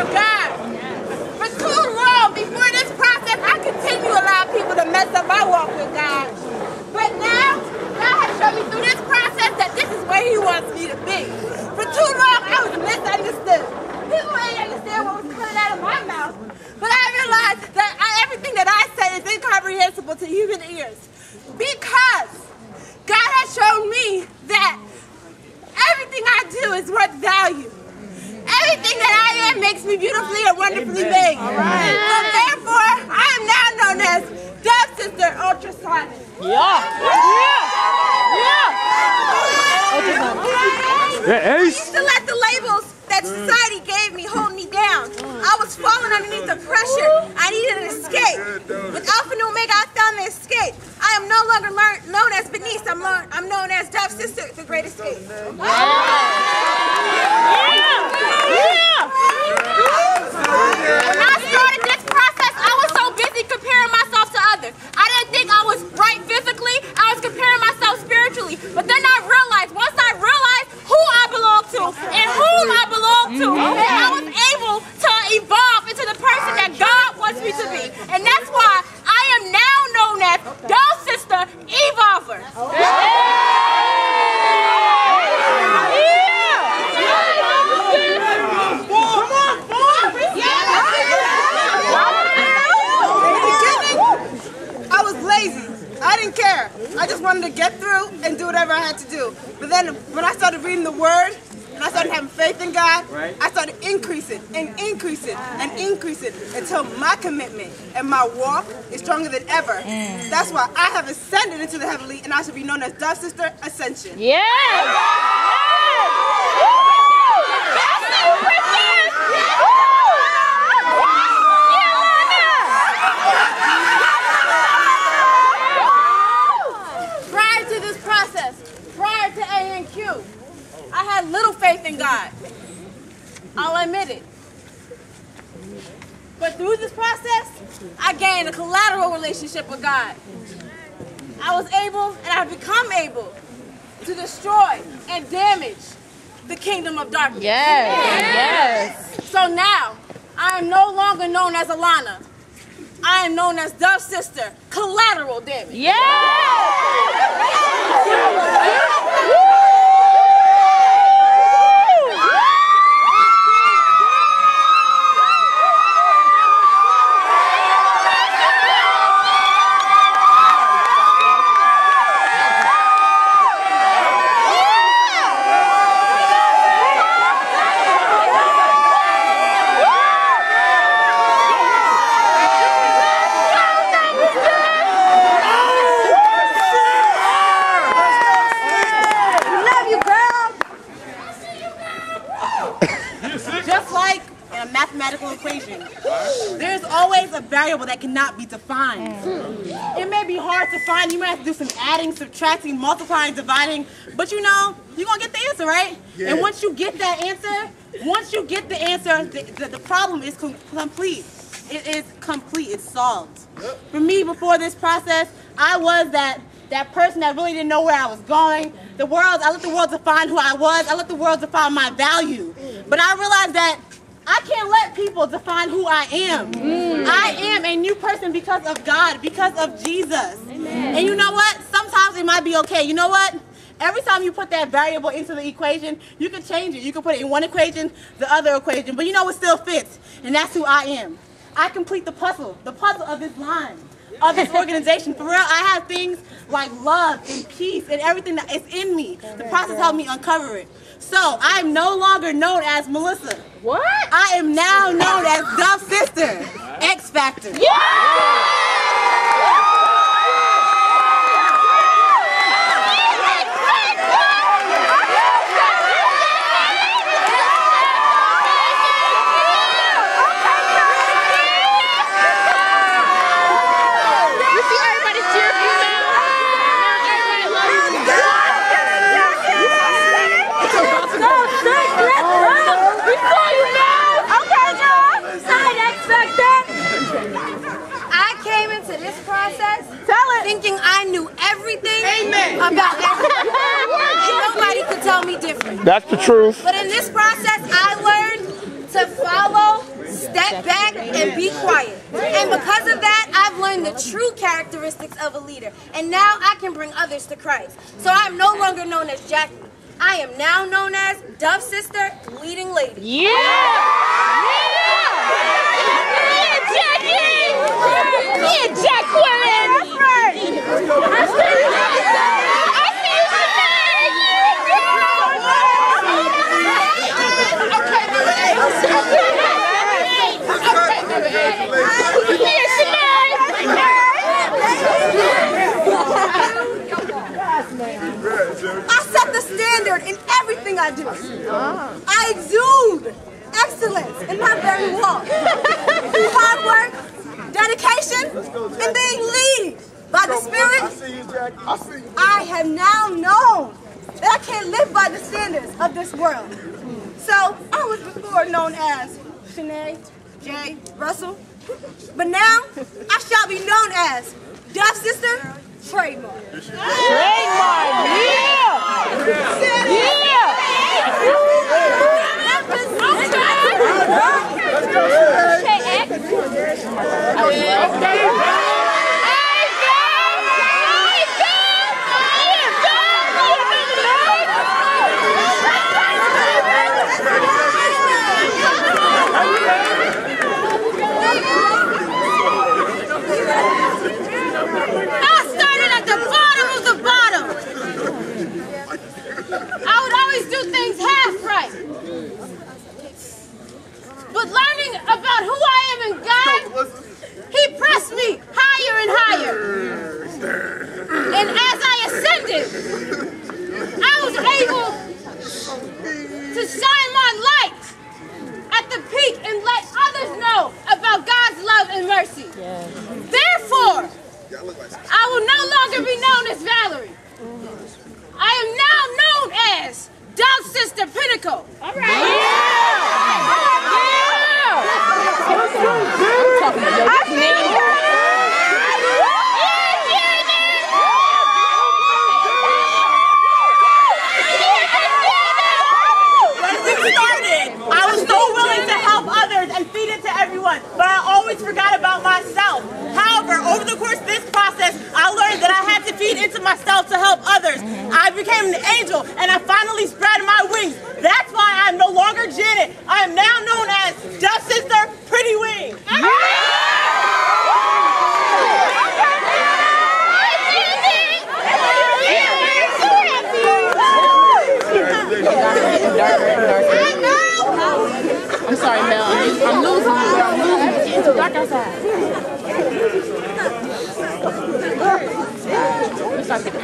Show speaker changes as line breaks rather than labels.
for God. For too long, before this process, I continue to allow people to mess up my walk with God. But now, God has shown me through this process that this is where He wants me to be. For too long, I was misunderstood. People ain't understand what was coming out of my mouth. But I realized that everything that I said is incomprehensible to human ears. Because God has shown me that everything I do is worth value. Everything that I am makes me beautifully and wonderfully made. So therefore, I am now known as Dove Sister Ultrasonic. I used to let the labels that society gave me hold me down. I was falling underneath the pressure. I needed an escape. With Alpha and Omega, I found the escape. I am no longer known as Bernice. I'm known as Dove Sister, the Great Escape. When I started this process, I was so busy comparing myself to others. I didn't think I was right physically. I was comparing myself spiritually. But then I realized, once I realized who I belong to and whom I belong to, that I was able to evolve into the person that God wants me to be. And that's why I am now known as Dove Sister Evolver.
I didn't care. I just wanted to get through and do whatever I had to do. But then when I started reading the Word and I started having faith in God, I started increasing and increasing and increasing until my commitment and my walk is stronger than ever. That's why I have ascended into the heavenly, and I should be known as Dove Sister Ascension.
I had little faith in God. I'll admit it. But through this process, I gained a collateral relationship with God. I was able, and I've become able, to destroy and damage the kingdom of darkness. So now, I am no longer known as Alana. I am known as Dove Sister, Collateral Damage.
There's always a variable that cannot be defined. It may be hard to find. You might have to do some adding, subtracting, multiplying, dividing, but you know, you're going to get the answer, right? And once you get that answer, the problem is complete. It is complete. It's solved. For me, before this process, I was that person that really didn't know where I was going. I let the world define who I was. I let the world define my value. But I realized that I can't let people define who I am. I am a new person because of God, because of Jesus. And you know what? Sometimes it might be okay. You know what? Every time you put that variable into the equation, you can change it. You can put it in one equation, the other equation. But you know it still fits. And that's who I am. I complete the puzzle of this line, of this organization. For real, I have things like love and peace and everything that is in me. The process helped me uncover it. So I am no longer known as Melissa.
What?
I am now known as Dove Sister X Factor.
Thinking I knew everything about everything. And nobody could tell me different.
That's the truth.
But in this process, I learned to follow
and be quiet. And because of that, I've learned the true characteristics of a leader. And now I can bring others to Christ. So I am no longer known as Jackie. I am now known as Dove's sister, leading lady.
Yeah! Jackie! Yeah, Jacqueline! That's right!
I set the standard in everything I do. I exude excellence in my very walk. Through hard work, dedication, and being led by the Spirit, I have now known that I can't live by the standards of this world. So I was before known as Shanae J. Russell, but now I shall be known as Dove's sister, trademark.
Trademark! Yeah! Yeah! But learning about who I am in God, He pressed me higher and higher. And as I ascended, I was able to shine my light at the peak and let others know about God's love and mercy. Therefore, I will no longer be known as Valerie. I am now known as Dove's sister, Pinnacle. All right.
But I always forgot about myself. However, over the course of this process, I learned that I had to feed into myself to help others. I became an angel, and I finally spread my wings. That's why I'm no longer Janet. I am now known as Dove's sister, Pretty Wing.
I'm sorry, Mel. I'm losing you. It's dark outside. Let's start getting